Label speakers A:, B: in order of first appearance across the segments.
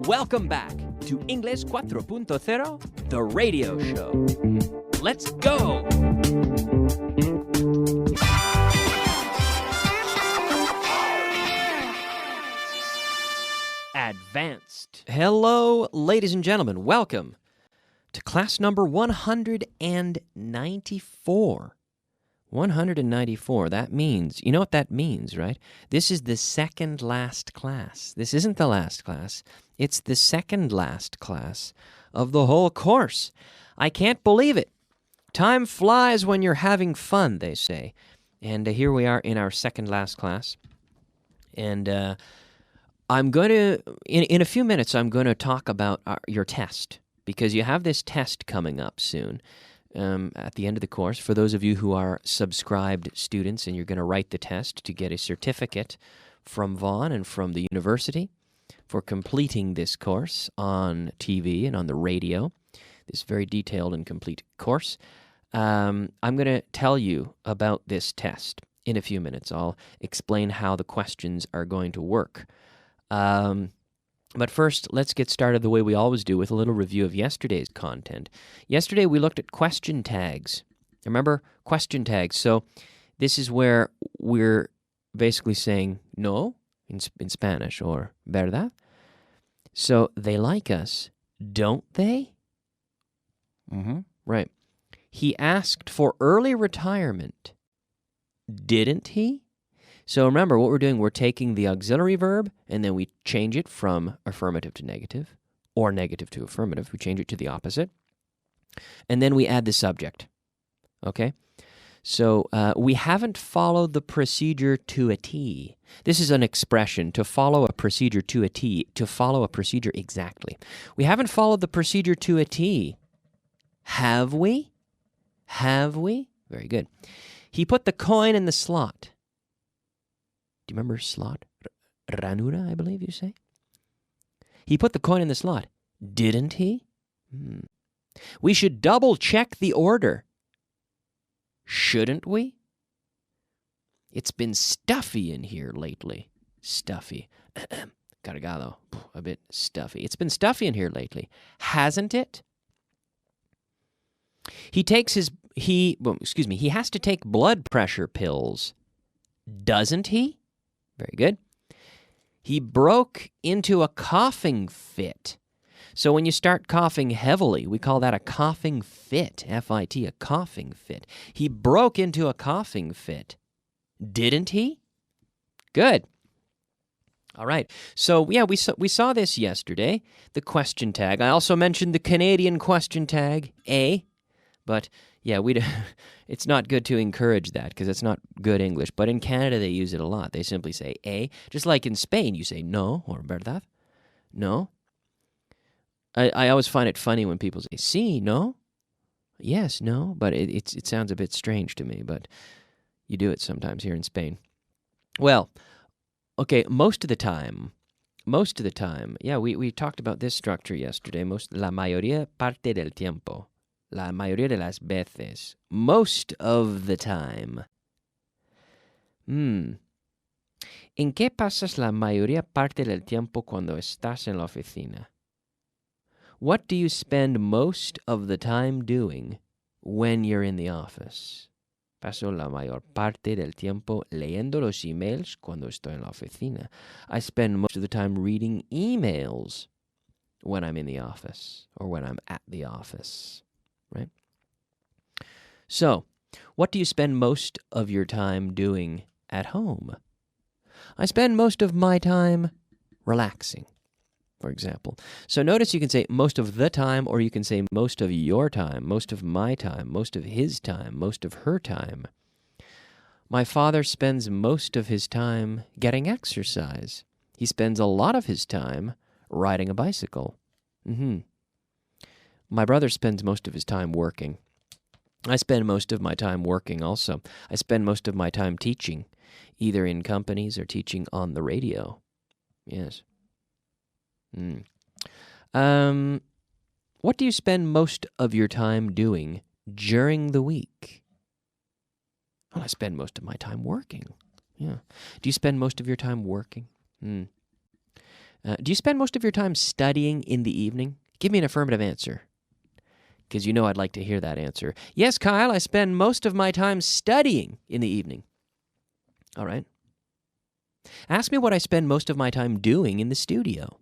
A: Welcome back to Inglés 4.0, the radio show. Let's go! Advanced. Hello, ladies and gentlemen. Welcome to class number 194. 194. That means, you know what that means, right? This is the second last class. This isn't the last class. It's the second last class of the whole course. I can't believe it. Time flies when you're having fun, they say. And here we are in our second last class. And I'm going to, in a few minutes, I'm going to talk about your test, because you have this test coming up soon. At the end of the course, for those of you who are subscribed students, and you're going to write the test to get a certificate from Vaughan and from the university for completing this course on TV and on the radio, this very detailed and complete course. I'm going to tell you about this test in a few minutes. I'll explain how the questions are going to work. But first, let's get started the way we always do with a little review of yesterday's content. Yesterday, we looked at question tags. Remember? Question tags. So this is where we're basically saying no in Spanish, or verdad. So they like us, don't they? Mm-hmm. Right. He asked for early retirement, didn't he? So remember, what we're doing, we're taking the auxiliary verb, and then we change it from affirmative to negative, or negative to affirmative. We change it to the opposite. And then we add the subject. Okay? So we haven't followed the procedure to a T. This is an expression, to follow a procedure to a T, to follow a procedure exactly. We haven't followed the procedure to a T. Have we? Have we? Very good. He put the coin in the slot. Do you remember slot? Ranura, I believe you say. He put the coin in the slot. Didn't he? We should double-check the order. Shouldn't we? It's been stuffy in here lately. Stuffy. Cargado. A bit stuffy. It's been stuffy in here lately. Hasn't it? He has to take blood pressure pills. Doesn't he? Very good. He broke into a coughing fit. So when you start coughing heavily, we call that a coughing fit, F-I-T, a coughing fit. He broke into a coughing fit. Didn't he? Good. All right. So, yeah, we saw this yesterday, the question tag. I also mentioned the Canadian question tag, A, but yeah, it's not good to encourage that because it's not good English. But in Canada, they use it a lot. They simply say a. Just like in Spain, you say no or verdad. No. I always find it funny when people say sí, no. Yes, no. But it sounds a bit strange to me. But you do it sometimes here in Spain. Well, okay, most of the time, yeah, we talked about this structure yesterday. La mayoría parte del tiempo. La mayoría de las veces. Most of the time. ¿En qué pasas la mayoría parte del tiempo cuando estás en la oficina? What do you spend most of the time doing when you're in the office? Paso la mayor parte del tiempo leyendo los emails cuando estoy en la oficina. I spend most of the time reading emails when I'm in the office or when I'm at the office. Right? So, what do you spend most of your time doing at home? I spend most of my time relaxing, for example. So notice you can say most of the time, or you can say most of your time, most of my time, most of his time, most of her time. My father spends most of his time getting exercise. He spends a lot of his time riding a bicycle. My brother spends most of his time working. I spend most of my time working also. I spend most of my time teaching, either in companies or teaching on the radio. Yes. What do you spend most of your time doing during the week? Well, I spend most of my time working. Yeah. Do you spend most of your time working? Do you spend most of your time studying in the evening? Give me an affirmative answer, because you know I'd like to hear that answer. Yes, Kyle, I spend most of my time studying in the evening. All right. Ask me what I spend most of my time doing in the studio.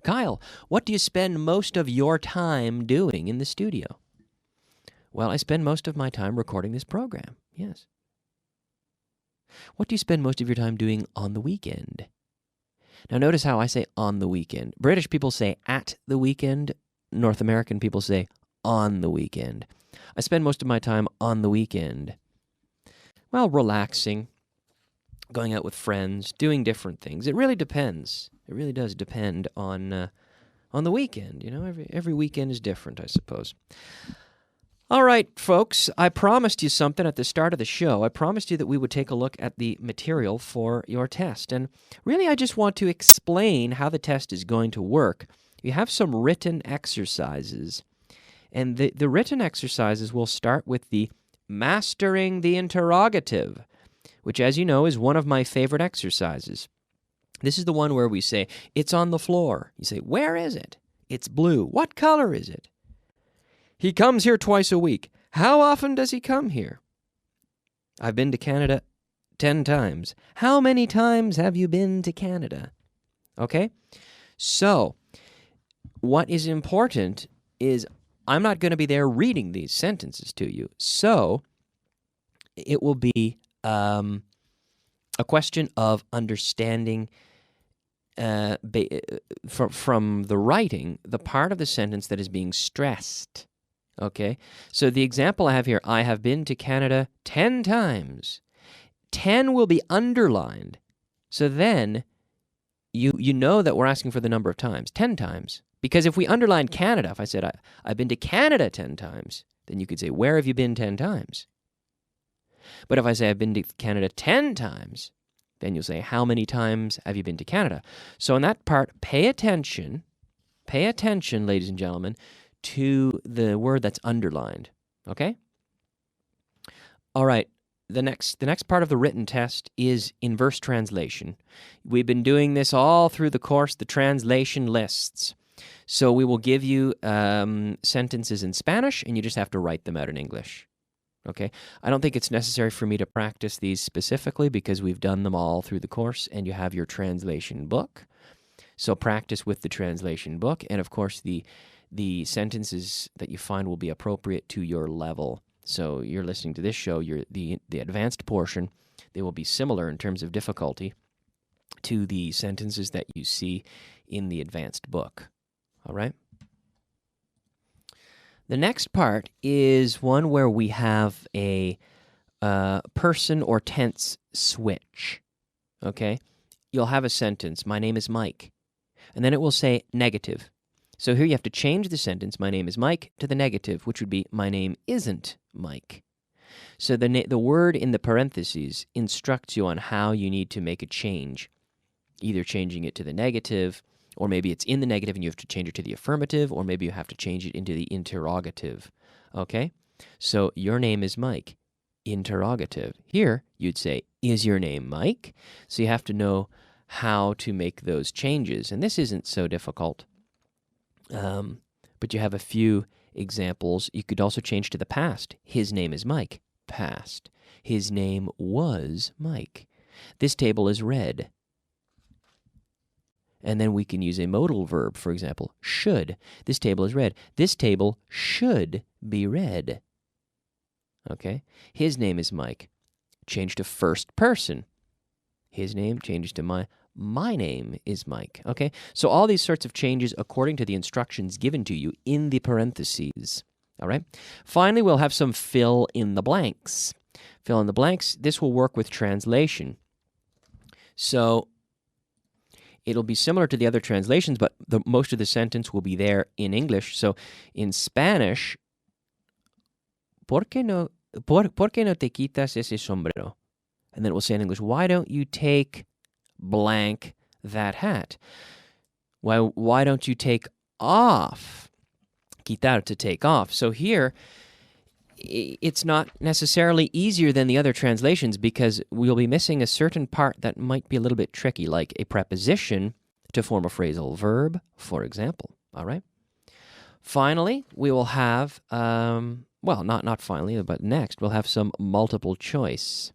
A: Kyle, what do you spend most of your time doing in the studio? Well, I spend most of my time recording this program. Yes. What do you spend most of your time doing on the weekend? Now, notice how I say on the weekend. British people say at the weekend. North American people say on the weekend. I spend most of my time on the weekend. Well, relaxing, going out with friends, doing different things. It really depends. It really does depend on the weekend. You know, every weekend is different, I suppose. All right, folks, I promised you something at the start of the show. I promised you that we would take a look at the material for your test. And really, I just want to explain how the test is going to work. You have some written exercises. And the written exercises will start with the mastering the interrogative, which, as you know, is one of my favorite exercises. This is the one where we say, it's on the floor. You say, where is it? It's blue. What color is it? He comes here twice a week. How often does he come here? I've been to Canada 10 times. How many times have you been to Canada? Okay? So, what is important is I'm not going to be there reading these sentences to you. So, it will be a question of understanding from the writing, the part of the sentence that is being stressed. Okay? So the example I have here, I have been to Canada 10 times. 10 will be underlined. So then you know that we're asking for the number of times, 10 times. Because if we underlined Canada, if I said I've been to Canada 10 times, then you could say, where have you been 10 times? But if I say I've been to Canada 10 times, then you'll say, how many times have you been to Canada? So in that part, pay attention, ladies and gentlemen, to the word that's underlined, okay? All right, the next part of the written test is inverse translation. We've been doing this all through the course, the translation lists. So we will give you sentences in Spanish, and you just have to write them out in English. Okay? I don't think it's necessary for me to practice these specifically because we've done them all through the course, and you have your translation book. So practice with the translation book, and of course the sentences that you find will be appropriate to your level. So you're listening to this show, the advanced portion, they will be similar in terms of difficulty to the sentences that you see in the advanced book. All right? The next part is one where we have a person or tense switch. Okay? You'll have a sentence, my name is Mike, and then it will say negative. So here you have to change the sentence, my name is Mike, to the negative, which would be, my name isn't Mike. So the word in the parentheses instructs you on how you need to make a change, either changing it to the negative, or maybe it's in the negative and you have to change it to the affirmative, or maybe you have to change it into the interrogative. Okay? So your name is Mike, interrogative. Here you'd say, is your name Mike? So you have to know how to make those changes, and this isn't so difficult. But you have a few examples. You could also change to the past. His name is Mike. Past. His name was Mike. This table is red. And then we can use a modal verb, for example, should. This table is red. This table should be red. Okay? His name is Mike. Change to first person. His name changes to my name is Mike, okay? So all these sorts of changes according to the instructions given to you in the parentheses, all right? Finally, we'll have some fill in the blanks. Fill in the blanks, this will work with translation. So it'll be similar to the other translations, but most of the sentence will be there in English. So in Spanish, ¿por qué no te quitas ese sombrero? And then it will say in English, why don't you take blank that hat? Why don't you take off? Quitar, to take off. So here, it's not necessarily easier than the other translations because we'll be missing a certain part that might be a little bit tricky, like a preposition to form a phrasal verb, for example. All right? Finally, we will have, not finally, but next, we'll have some multiple choice.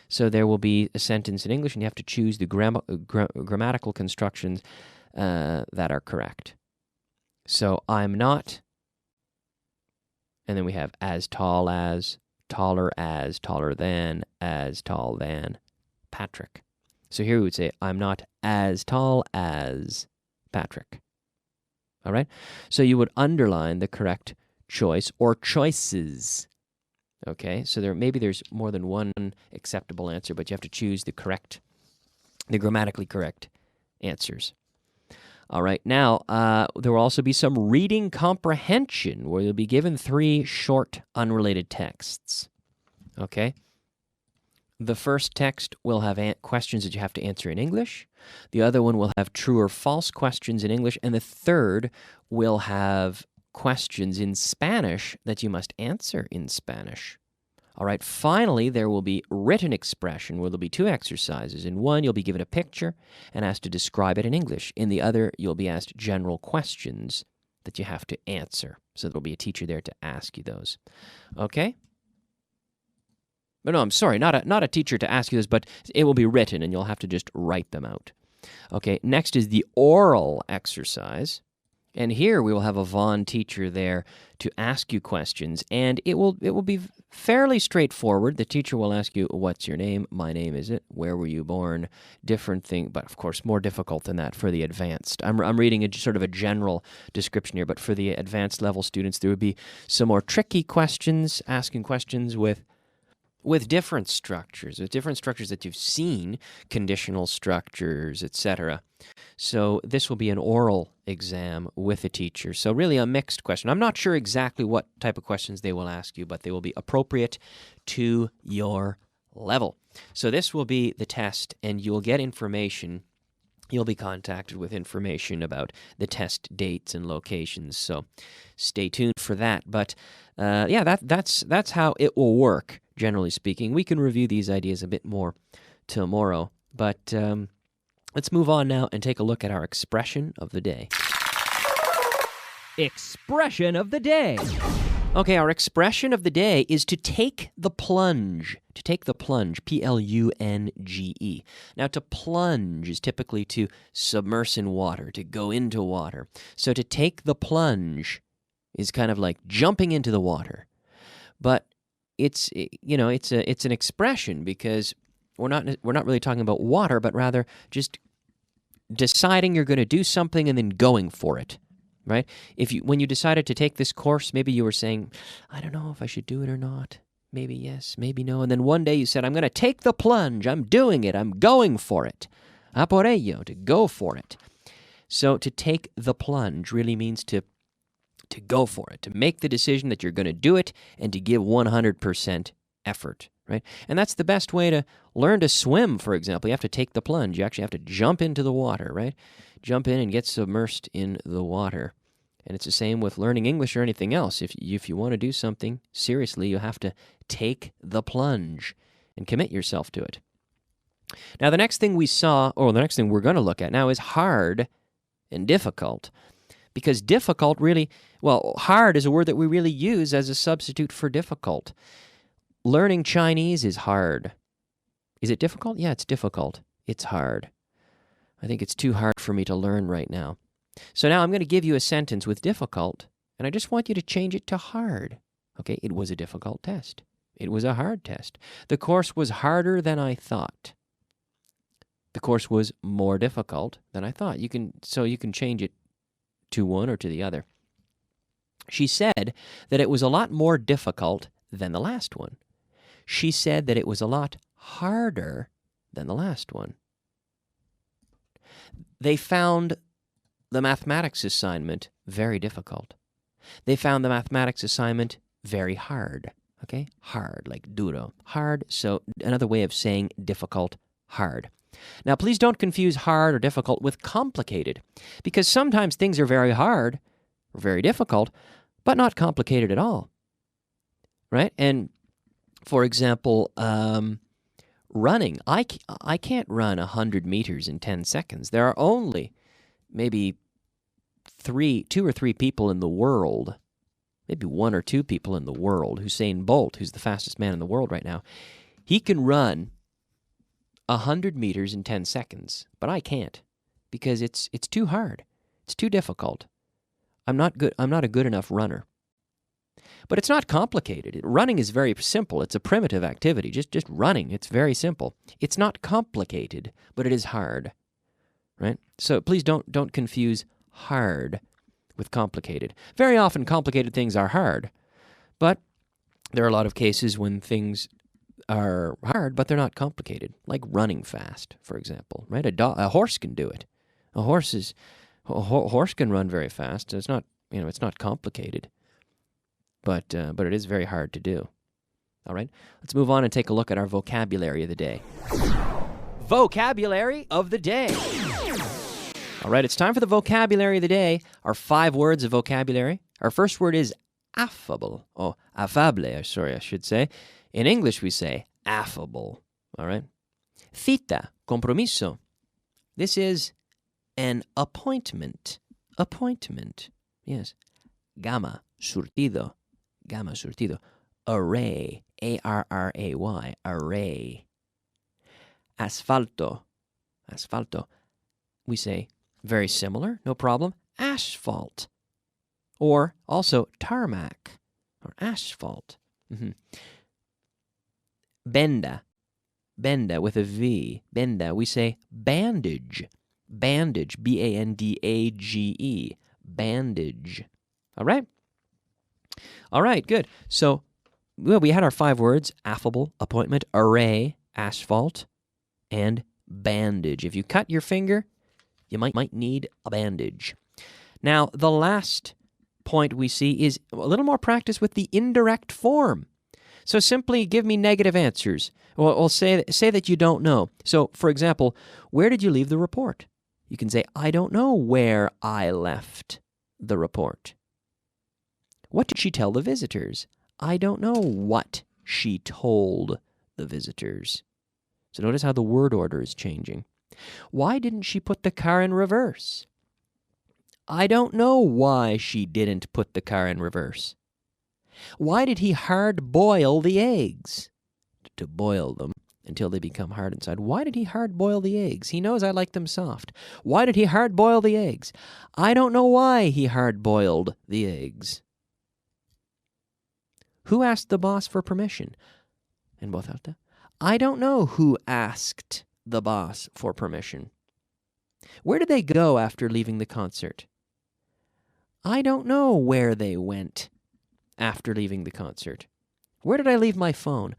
A: So there will be a sentence in English, and you have to choose the grammatical constructions that are correct. So I'm not, and then we have as tall as, taller as, taller than, as tall than Patrick. So here we would say, I'm not as tall as Patrick. All right? So you would underline the correct choice or choices. Okay? So there's more than one acceptable answer, but you have to choose the grammatically correct answers. All right, now there will also be some reading comprehension where you'll be given 3 short, unrelated texts. Okay? The first text will have questions that you have to answer in English. The other one will have true or false questions in English. And the third will have questions in Spanish that you must answer in Spanish. All right, finally, there will be written expression where there'll be 2 exercises. In one, you'll be given a picture and asked to describe it in English. In the other, you'll be asked general questions that you have to answer. So there'll be a teacher there to ask you those. Okay? But no, I'm sorry, not a teacher to ask you this, but it will be written and you'll have to just write them out. Okay, next is the oral exercise. And here we will have a Vaughn teacher there to ask you questions, and it will be fairly straightforward. The teacher will ask you, what's your name? My name is it. Where were you born? Different thing, but of course more difficult than that for the advanced. I'm reading sort of a general description here, but for the advanced level students, there would be some more tricky questions, asking questions with different structures that you've seen, conditional structures, etc. So this will be an oral exam with a teacher. So really a mixed question. I'm not sure exactly what type of questions they will ask you, but they will be appropriate to your level. So this will be the test, and you'll get information. You'll be contacted with information about the test dates and locations. So stay tuned for that. But that's how it will work. Generally speaking, we can review these ideas a bit more tomorrow, but let's move on now and take a look at our expression of the day. Expression of the day. Okay, our expression of the day is to take the plunge. To take the plunge, P-L-U-N-G-E. Now, to plunge is typically to submerge in water, to go into water. So to take the plunge is kind of like jumping into the water. But it's an expression because we're not really talking about water, but rather just deciding you're going to do something and then going for it, right? When you decided to take this course, maybe you were saying, I don't know if I should do it or not. Maybe yes, maybe no. And then one day you said, I'm going to take the plunge. I'm doing it. I'm going for it. A por ello, to go for it. So to take the plunge really means to go for it, to make the decision that you're going to do it and to give 100% effort, right? And that's the best way to learn to swim, for example. You have to take the plunge. You actually have to jump into the water, right? Jump in and get submersed in the water. And it's the same with learning English or anything else. If you want to do something seriously, you have to take the plunge and commit yourself to it. Now, the next thing the next thing we're going to look at now is hard and difficult. Because difficult really, hard is a word that we really use as a substitute for difficult. Learning Chinese is hard. Is it difficult? Yeah, it's difficult. It's hard. I think it's too hard for me to learn right now. So now I'm going to give you a sentence with difficult, and I just want you to change it to hard. Okay, it was a difficult test. It was a hard test. The course was harder than I thought. The course was more difficult than I thought. You can change it to one or to the other. She said that it was a lot more difficult than the last one. She said that it was a lot harder than the last one. They found the mathematics assignment very difficult. They found the mathematics assignment very hard. Okay? Hard, like duro. Hard, so another way of saying difficult, hard. Now, please don't confuse hard or difficult with complicated, because sometimes things are very hard or very difficult, but not complicated at all, right? And, for example, running. I can't run 100 meters in 10 seconds. There are only maybe 2 or 3 people in the world, maybe 1 or 2 people in the world. Usain Bolt, who's the fastest man in the world right now, he can run 100 meters in 10 seconds, but I can't because it's too hard. It's too difficult. I'm not a good enough runner. But it's not complicated. Running is very simple. It's a primitive activity. Just running. It's very simple. It's not complicated, but it is hard. Right? So please don't confuse hard with complicated. Very often complicated things are hard, but there are a lot of cases when things are hard, but they're not complicated, like running fast, for example. Right? A horse can do it. A horse can run very fast. It's not complicated. But it is very hard to do. All right, let's move on and take a look at our vocabulary of the day. Vocabulary of the day. All right, it's time for the vocabulary of the day. Our 5 words of vocabulary. Our first word is affable. Oh, affable, sorry, I should say. In English, we say affable. All right. Cita, compromiso. This is an appointment. Appointment. Yes. Gama, surtido. Gama surtido. Array, A-R-R-A-Y, array. Asfalto, asfalto. We say, very similar, no problem, asphalt. Or also tarmac, or asphalt. Benda, benda with a V, benda. We say bandage, bandage, B-A-N-D-A-G-E, bandage. All right? All right, good. So, well, we had our 5 words, affable, appointment, array, asphalt, and bandage. If you cut your finger, you might need a bandage. Now, the last point we see is a little more practice with the indirect form. So simply give me negative answers. Or say that you don't know. So, for example, where did you leave the report? You can say, I don't know where I left the report. What did she tell the visitors? I don't know what she told the visitors. So notice how the word order is changing. Why didn't she put the car in reverse? I don't know why she didn't put the car in reverse. Why did he hard boil the eggs? To boil them until they become hard inside. Why did he hard boil the eggs? He knows I like them soft. Why did he hard boil the eggs? I don't know why he hard boiled the eggs. Who asked the boss for permission? In voz alta. I don't know who asked the boss for permission. Where did they go after leaving the concert? I don't know where they went after leaving the concert. Where did I leave my phone?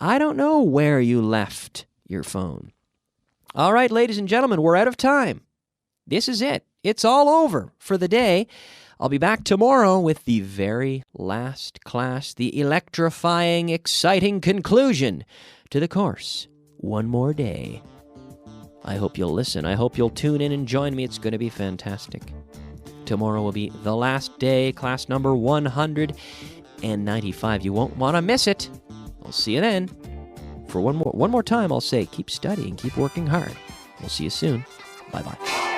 A: I don't know where you left your phone. All right, ladies and gentlemen, we're out of time. This is it. It's all over for the day. I'll be back tomorrow with the very last class, the electrifying, exciting conclusion to the course. One more day. I hope you'll listen. I hope you'll tune in and join me. It's going to be fantastic. Tomorrow will be the last day, class number 195. You won't want to miss it. I'll see you then. For one more time, I'll say keep studying, keep working hard. We'll see you soon. Bye-bye.